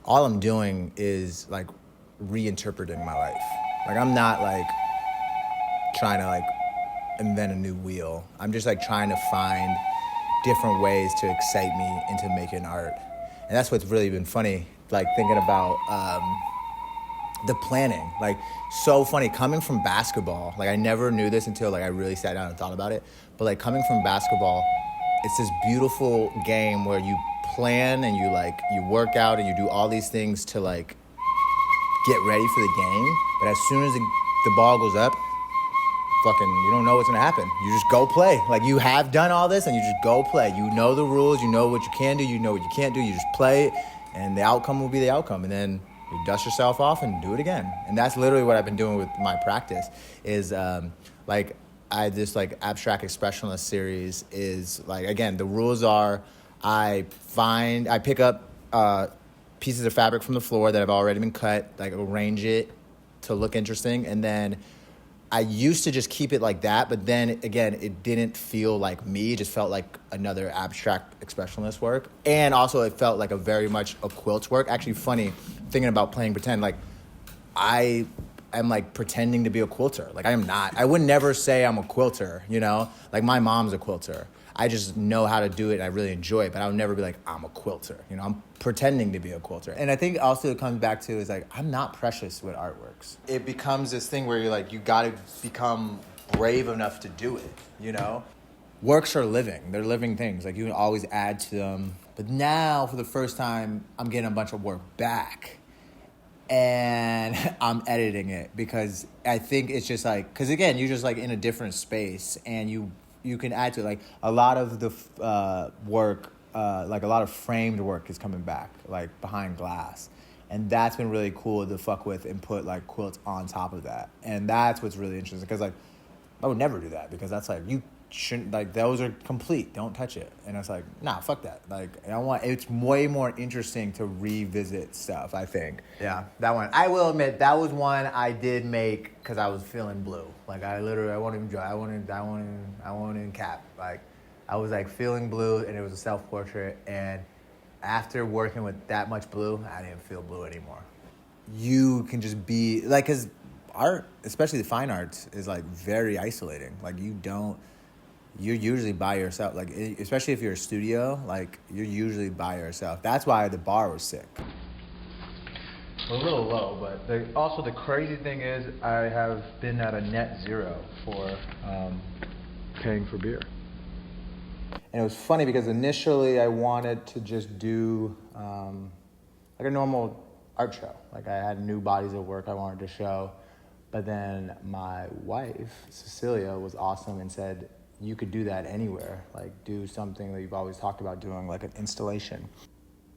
all I'm doing is like reinterpreting my life. Like I'm not like trying to like invent a new wheel. I'm just like trying to find different ways to excite me into making art. And that's what's really been funny, like thinking about the planning. Like so funny coming from basketball. Like I never knew this until like I really sat down and thought about it. But like coming from basketball, it's this beautiful game where you plan and you work out and you do all these things to like get ready for the game. But as soon as the ball goes up, fucking, you don't know what's gonna happen. You just go play. Like you have done all this and you just go play. You know the rules, you know what you can do, you know what you can't do, you just play and the outcome will be the outcome. And then you dust yourself off and do it again. And that's literally what I've been doing with my practice is like I this like abstract expressionist series is like, again, the rules are I pick up pieces of fabric from the floor that have already been cut, like arrange it to look interesting, and then I used to just keep it like that, but then again, it didn't feel like me. It just felt like another abstract expressionist work. And also it felt like a very much a quilt work. Actually funny, thinking about playing pretend, like I am like pretending to be a quilter. Like I am not. I would never say I'm a quilter, you know? Like my mom's a quilter. I just know how to do it and I really enjoy it, but I would never be like, I'm a quilter. You know, I'm pretending to be a quilter. And I think also it comes back to is like, I'm not precious with artworks. It becomes this thing where you're like, you gotta become brave enough to do it, you know? Works are living, they're living things. Like you can always add to them. But now for the first time, I'm getting a bunch of work back and I'm editing it because I think it's just like, cause again, you're just like in a different space and you can add to it. Like a lot of the work, like a lot of framed work is coming back, like behind glass. And that's been really cool to fuck with and put like quilts on top of that. And that's what's really interesting because like I would never do that because that's like, you shouldn't, like those are complete, don't touch it. And it's like, nah, fuck that. Like it's way more interesting to revisit stuff, I think. Yeah, that one. I will admit that was one I did make because I was feeling blue. Like I won't even draw, I won't even cap. Like I was like feeling blue and it was a self-portrait and after working with that much blue, I didn't feel blue anymore. You can just be like, cause art, especially the fine arts, is like very isolating. Like you're usually by yourself. Like especially if you're a studio, like you're usually by yourself. That's why the bar was sick. A little low, but also the crazy thing is I have been at a net zero for paying for beer. And it was funny because initially I wanted to just do like a normal art show. Like I had new bodies of work I wanted to show. But then my wife, Cecilia, was awesome and said, you could do that anywhere. Like do something that you've always talked about doing, like an installation.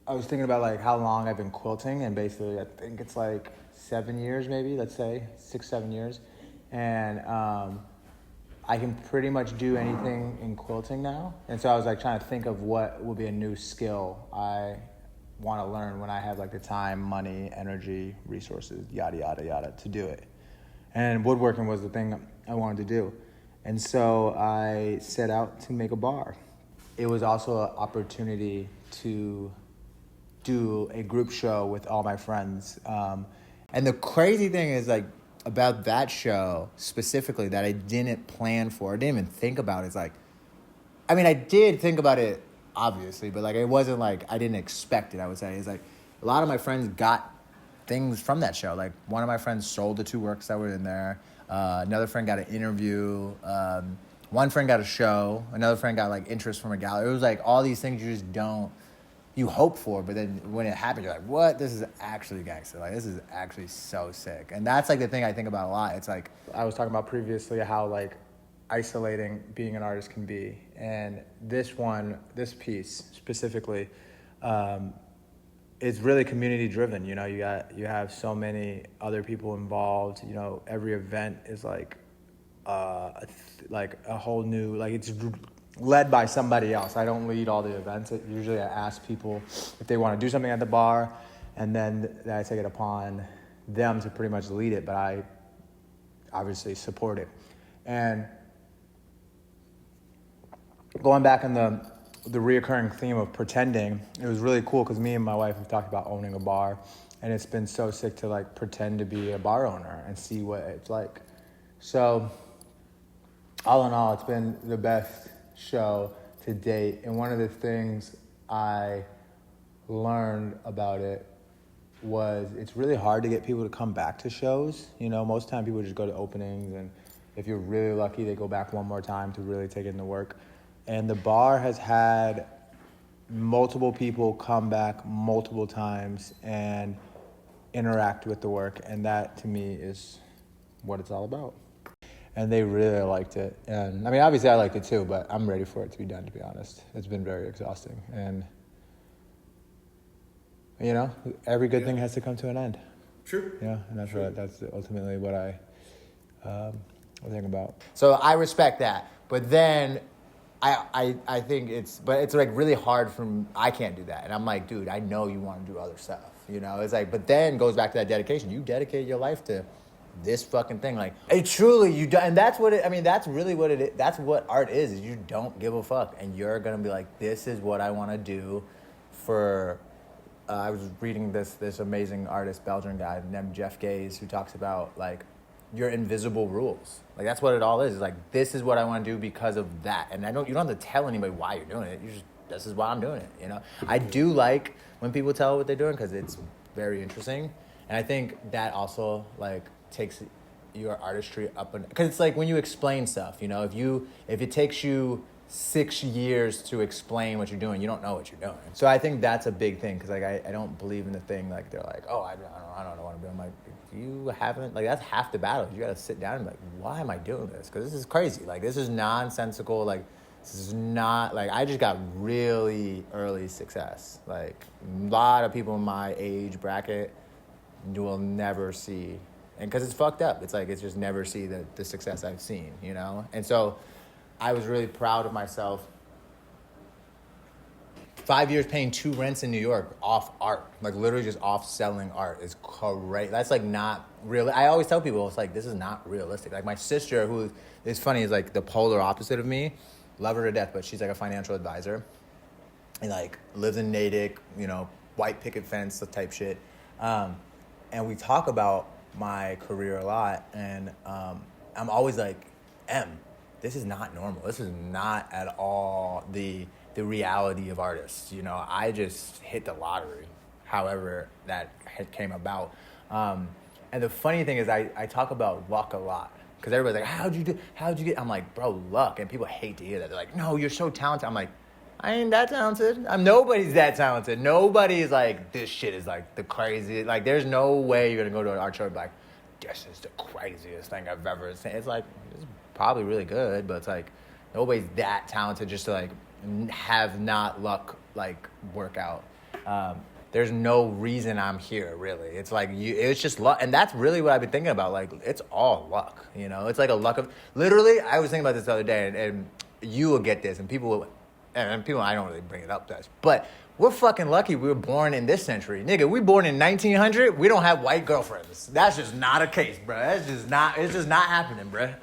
I was thinking about like how long I've been quilting and basically I think it's like 7 years maybe, let's say 6-7 years. And I can pretty much do anything in quilting now. And so I was like trying to think of what would be a new skill I want to learn when I have like the time, money, energy, resources, yada, yada, yada, to do it. And woodworking was the thing I wanted to do. And so I set out to make a bar. It was also an opportunity to do a group show with all my friends. And the crazy thing is like about that show specifically that I didn't plan for, I didn't even think about it. It's like, I mean, I did think about it obviously, but like it wasn't like, I didn't expect it, I would say. It's like a lot of my friends got things from that show. Like one of my friends sold the 2 works that were in there. Another friend got an interview. One friend got a show. Another friend got like interest from a gallery. It was like all these things you just don't, you hope for, but then when it happens, you're like, what? This is actually gangster. Like, this is actually so sick. And that's like the thing I think about a lot. It's like, I was talking about previously how like isolating being an artist can be. And this piece specifically, it's really community driven. You know, you have so many other people involved. You know, every event is like a whole new, like it's led by somebody else. I don't lead all the events. Usually I ask people if they want to do something at the bar, and then I take it upon them to pretty much lead it, but I obviously support it. And going back in the the reoccurring theme of pretending. It was really cool because me and my wife have talked about owning a bar, and it's been so sick to like pretend to be a bar owner and see what it's like. So all in all, it's been the best show to date. And one of the things I learned about it was it's really hard to get people to come back to shows. You know, most of the time people just go to openings, and if you're really lucky, they go back one more time to really take in the work. And the bar has had multiple people come back multiple times and interact with the work, and that to me is what it's all about. And they really liked it. And I mean, obviously I liked it too, but I'm ready for it to be done, to be honest. It's been very exhausting. And you know, every good thing has to come to an end. True. Yeah, and that's ultimately what I think about. So I respect that, but then I think it's like really hard I can't do that. And I'm like, dude, I know you want to do other stuff, you know? It's like, but then goes back to that dedication. You dedicate your life to this fucking thing. Like, it truly, you do, and that's what that's really what it is. That's what art is you don't give a fuck. And you're going to be like, this is what I want to do for, I was reading this amazing artist, Belgian guy named Jeff Gaze, who talks about like, your invisible rules. Like, that's what it all is. It's like, this is what I want to do because of that. And you don't have to tell anybody why you're doing it. This is why I'm doing it, you know? I do like when people tell what they're doing because it's very interesting. And I think that also, like, takes your artistry up. Because it's like when you explain stuff, you know? If it takes you 6 years to explain what you're doing, you don't know what you're doing. So I think that's a big thing because, like, I don't believe in the thing, like, they're like, oh, I don't know what I'm doing. I'm like, you haven't, like, that's half the battle. You got to sit down and be like, why am I doing this? Because this is crazy. Like, this is nonsensical. Like, this is not, like, I just got really early success. Like, a lot of people in my age bracket you will never see. And because it's fucked up. It's like, it's just never see the success I've seen, you know? And so I was really proud of myself. 5 years paying 2 rents in New York off art, like literally just off selling art is great. That's like not real. I always tell people, it's like, this is not realistic. Like my sister, who is funny, is like the polar opposite of me. Love her to death, but she's like a financial advisor and like lives in Natick, you know, white picket fence type shit. And we talk about my career a lot, and I'm always like, this is not normal. This is not at all the reality of artists. You know, I just hit the lottery, however that came about. And the funny thing is I talk about luck a lot because everybody's like, how'd you get? I'm like, bro, luck. And people hate to hear that. They're like, no, you're so talented. I'm like, I ain't that talented. Nobody's that talented. Nobody is like, this shit is like the craziest. Like, there's no way you're going to go to an art show and be like, this is the craziest thing I've ever seen. It's like, it's probably really good, but it's like, nobody's that talented just to like have not luck like work out. There's no reason I'm here, really. It's like it's just luck, and that's really what I've been thinking about. Like, it's all luck, you know. It's like a luck of literally. I was thinking about this the other day, and you will get this, and people I don't really bring it up to us, but we're fucking lucky we were born in this century, nigga. We born in 1900. We don't have white girlfriends. That's just not a case, bro. It's just not happening, bro.